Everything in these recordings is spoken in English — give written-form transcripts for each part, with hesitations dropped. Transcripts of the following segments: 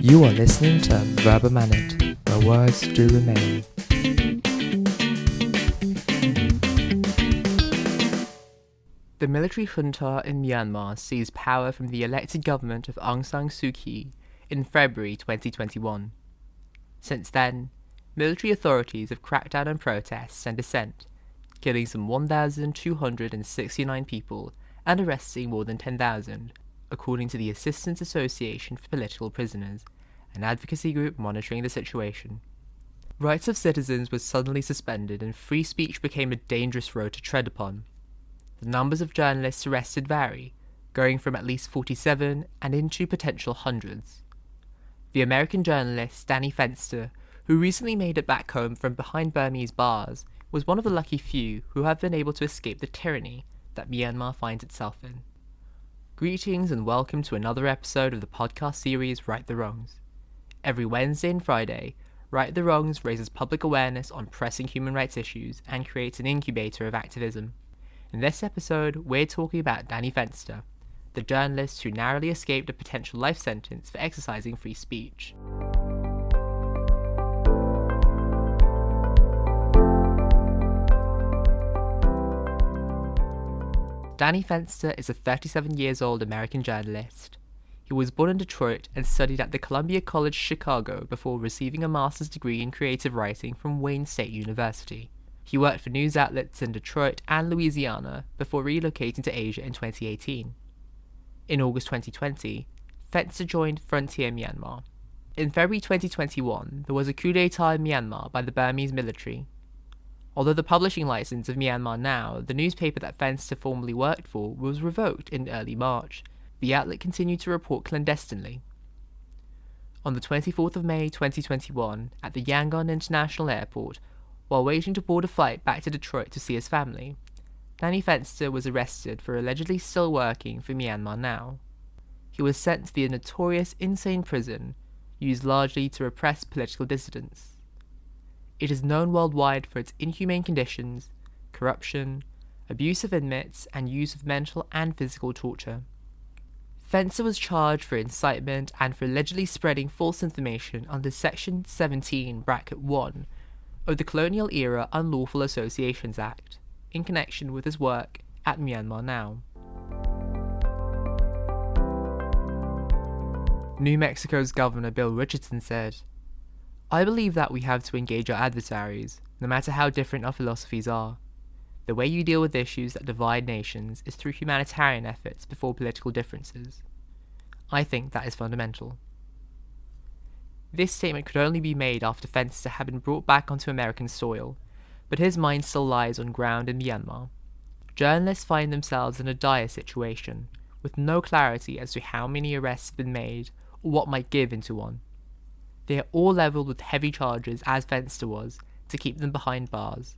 You are listening to Verba Manit, where words do remain. The military junta in Myanmar seized power from the elected government of Aung San Suu Kyi in February 2021. Since then, military authorities have cracked down on protests and dissent, killing some 1,269 people and arresting more than 10,000, according to the Assistance Association for Political Prisoners, an advocacy group monitoring the situation. Rights of citizens were suddenly suspended and free speech became a dangerous road to tread upon. The numbers of journalists arrested vary, going from at least 47 and into potential hundreds. The American journalist Danny Fenster, who recently made it back home from behind Burmese bars, was one of the lucky few who have been able to escape the tyranny that Myanmar finds itself in. Greetings and welcome to another episode of the podcast series Right the Wrongs. Every Wednesday and Friday, Right the Wrongs raises public awareness on pressing human rights issues and creates an incubator of activism. In this episode, we're talking about Danny Fenster, the journalist who narrowly escaped a potential life sentence for exercising free speech. Danny Fenster is a 37-year-old American journalist. He was born in Detroit and studied at the Columbia College Chicago before receiving a master's degree in creative writing from Wayne State University. He worked for news outlets in Detroit and Louisiana before relocating to Asia in 2018. In August 2020, Fenster joined Frontier Myanmar. In February 2021, there was a coup d'etat in Myanmar by the Burmese military. Although the publishing license of Myanmar Now, the newspaper that Fenster formerly worked for, was revoked in early March, the outlet continued to report clandestinely. On the 24th of May 2021, at the Yangon International Airport, while waiting to board a flight back to Detroit to see his family, Danny Fenster was arrested for allegedly still working for Myanmar Now. He was sent to the notorious insane prison, used largely to repress political dissidents. It is known worldwide for its inhumane conditions, corruption, abuse of inmates, and use of mental and physical torture. Fenster was charged for incitement and for allegedly spreading false information under Section 17(1) of the Colonial-Era Unlawful Associations Act, in connection with his work at Myanmar Now. New Mexico's Governor Bill Richardson said, "I believe that we have to engage our adversaries, no matter how different our philosophies are. The way you deal with issues that divide nations is through humanitarian efforts before political differences. I think that is fundamental." This statement could only be made after Fenster had been brought back onto American soil, but his mind still lies on ground in Myanmar. Journalists find themselves in a dire situation, with no clarity as to how many arrests have been made or what might give into one. They are all levelled with heavy charges, as Fenster was, to keep them behind bars.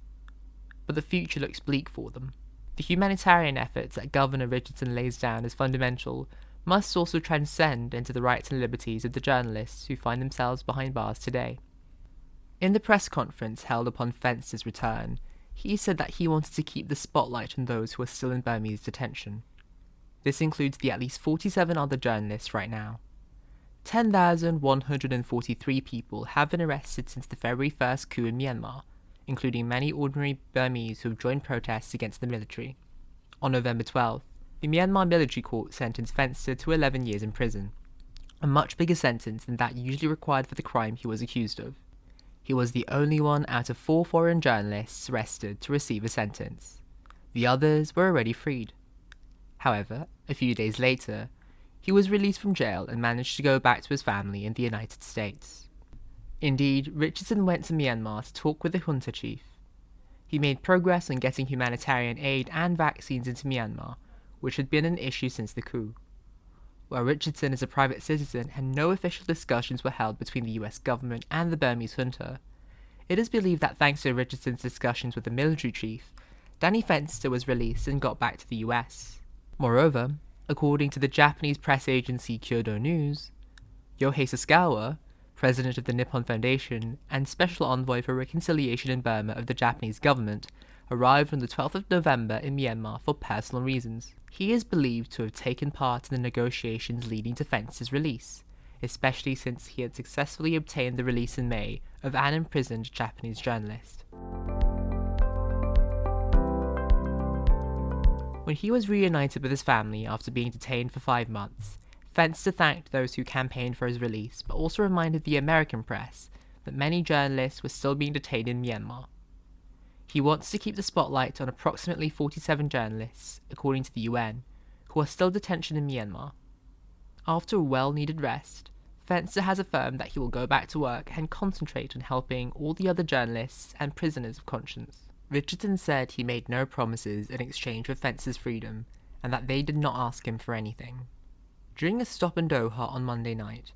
But the future looks bleak for them. The humanitarian efforts that Governor Richardson lays down as fundamental must also transcend into the rights and liberties of the journalists who find themselves behind bars today. In the press conference held upon Fenster's return, he said that he wanted to keep the spotlight on those who are still in Burmese detention. This includes the at least 47 other journalists right now. 10,143 people have been arrested since the February 1st coup in Myanmar, including many ordinary Burmese who have joined protests against the military. On November 12th, the Myanmar military court sentenced Fenster to 11 years in prison, a much bigger sentence than that usually required for the crime he was accused of. He was the only one out of 4 foreign journalists arrested to receive a sentence. The others were already freed. However, a few days later, he was released from jail and managed to go back to his family in the United States. Indeed, Richardson went to Myanmar to talk with the junta chief. He made progress on getting humanitarian aid and vaccines into Myanmar, which had been an issue since the coup. While Richardson is a private citizen and no official discussions were held between the US government and the Burmese junta, it is believed that thanks to Richardson's discussions with the military chief, Danny Fenster was released and got back to the US. Moreover, according to the Japanese press agency Kyodo News, Yohei Sasakawa, president of the Nippon Foundation and special envoy for reconciliation in Burma of the Japanese government, arrived on the 12th of November in Myanmar for personal reasons. He is believed to have taken part in the negotiations leading to Fenster's release, especially since he had successfully obtained the release in May of an imprisoned Japanese journalist. When he was reunited with his family after being detained for 5 months, Fenster thanked those who campaigned for his release, but also reminded the American press that many journalists were still being detained in Myanmar. He wants to keep the spotlight on approximately 47 journalists, according to the UN, who are still detention in Myanmar. After a well-needed rest, Fenster has affirmed that he will go back to work and concentrate on helping all the other journalists and prisoners of conscience. Richardson said he made no promises in exchange for Fenster's freedom, and that they did not ask him for anything. During a stop in Doha on Monday night,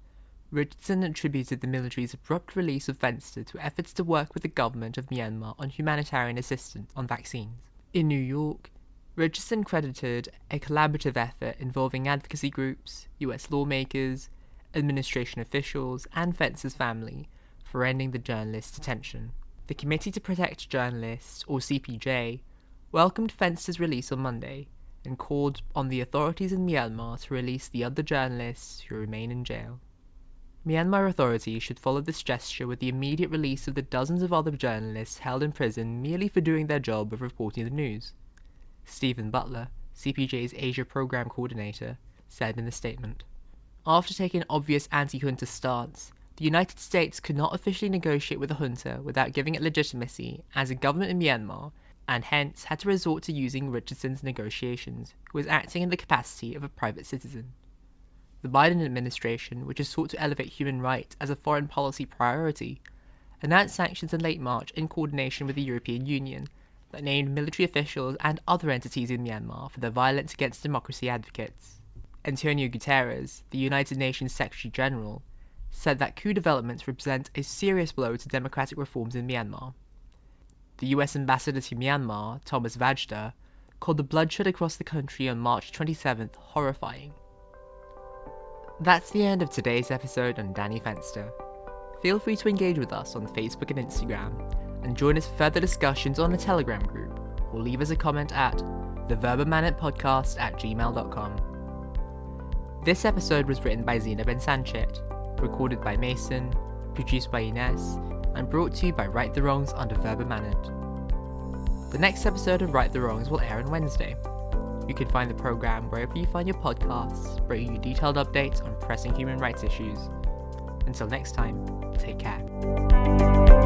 Richardson attributed the military's abrupt release of Fenster to efforts to work with the government of Myanmar on humanitarian assistance on vaccines. In New York, Richardson credited a collaborative effort involving advocacy groups, US lawmakers, administration officials, and Fenster's family for ending the journalist's detention. The Committee to Protect Journalists, or CPJ, welcomed Fenster's release on Monday and called on the authorities in Myanmar to release the other journalists who remain in jail. Myanmar authorities should follow this gesture with the immediate release of the dozens of other journalists held in prison merely for doing their job of reporting the news, Stephen Butler, CPJ's Asia Program Coordinator, said in the statement. After taking an obvious anti-junta stance, the United States could not officially negotiate with the junta without giving it legitimacy as a government in Myanmar, and hence had to resort to using Richardson's negotiations, who was acting in the capacity of a private citizen. The Biden administration, which has sought to elevate human rights as a foreign policy priority, announced sanctions in late March in coordination with the European Union that named military officials and other entities in Myanmar for their violence against democracy advocates. Antonio Guterres, the United Nations Secretary General, said that coup developments represent a serious blow to democratic reforms in Myanmar. The US Ambassador to Myanmar, Thomas Vajda, called the bloodshed across the country on March 27th horrifying. That's the end of today's episode on Danny Fenster. Feel free to engage with us on Facebook and Instagram, and join us for further discussions on a Telegram group, or leave us a comment at theverbamanetpodcast@gmail.com. This episode was written by Zina Ben Sanchez, recorded by Mason, produced by Inez, and brought to you by Right the Wrongs under Verba Manet. The next episode of Right the Wrongs will air on Wednesday. You can find the program wherever you find your podcasts, bringing you detailed updates on pressing human rights issues. Until next time, take care.